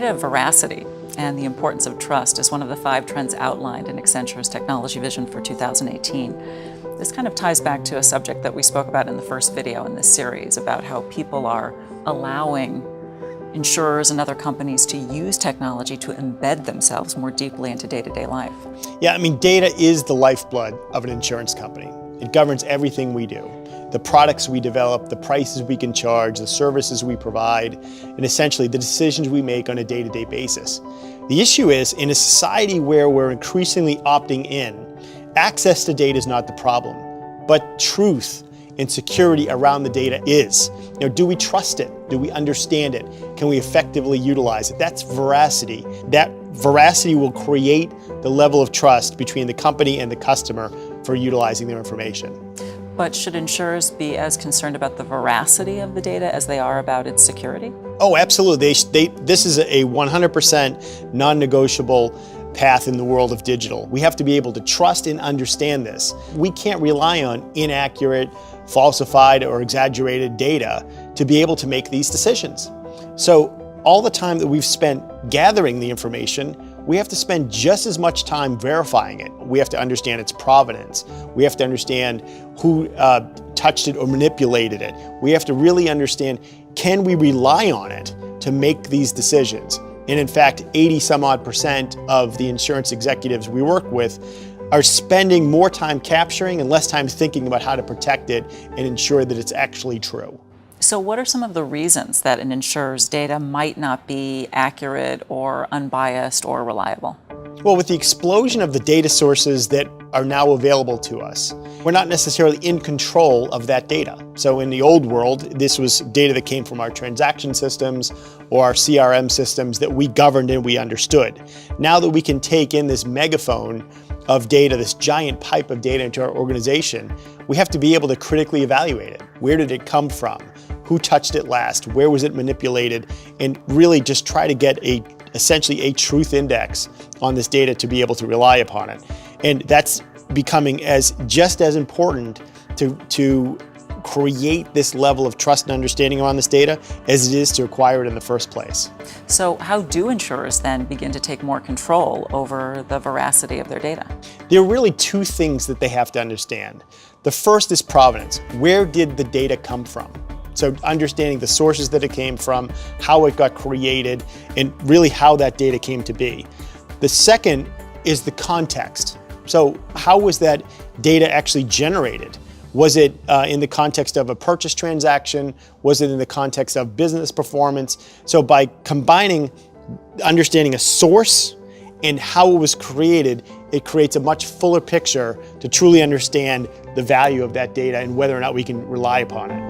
Data veracity and the importance of trust is one of the 5 trends outlined in Accenture's technology vision for 2018. This kind of ties back to a subject that we spoke about in the first video in this series about how people are allowing insurers and other companies to use technology to embed themselves more deeply into day-to-day life. Yeah, I mean, data is the lifeblood of an insurance company. It governs everything we do. The products we develop, the prices we can charge, the services we provide, and essentially the decisions we make on a day-to-day basis. The issue is, in a society where we're increasingly opting in, access to data is not the problem, but truth and security around the data is. You know, do we trust it? Do we understand it? Can we effectively utilize it? That's veracity. That veracity will create the level of trust between the company and the customer for utilizing their information. But should insurers be as concerned about the veracity of the data as they are about its security? Oh, absolutely. This is a 100% non-negotiable path in the world of digital. We have to be able to trust and understand this. We can't rely on inaccurate, falsified, or exaggerated data to be able to make these decisions. So all the time that we've spent gathering the information, we have to spend just as much time verifying it. We have to understand its provenance. We have to understand who touched it or manipulated it. We have to really understand, can we rely on it to make these decisions? And in fact, 80-some-odd% of the insurance executives we work with are spending more time capturing and less time thinking about how to protect it and ensure that it's actually true. So what are some of the reasons that an insurer's data might not be accurate or unbiased or reliable? Well, with the explosion of the data sources that are now available to us, we're not necessarily in control of that data. So in the old world, this was data that came from our transaction systems or our CRM systems that we governed and we understood. Now that we can take in this megaphone of data, this giant pipe of data into our organization, we have to be able to critically evaluate it. Where did it come from? Who touched it last? Where was it manipulated? And really just try to get essentially a truth index on this data to be able to rely upon it. And that's becoming just as important to create this level of trust and understanding around this data as it is to acquire it in the first place. So how do insurers then begin to take more control over the veracity of their data? There are really 2 things that they have to understand. The first is provenance. Where did the data come from? So understanding the sources that it came from, how it got created, and really how that data came to be. The second is the context. So how was that data actually generated? Was it in the context of a purchase transaction? Was it in the context of business performance? So by combining understanding a source and how it was created, it creates a much fuller picture to truly understand the value of that data and whether or not we can rely upon it.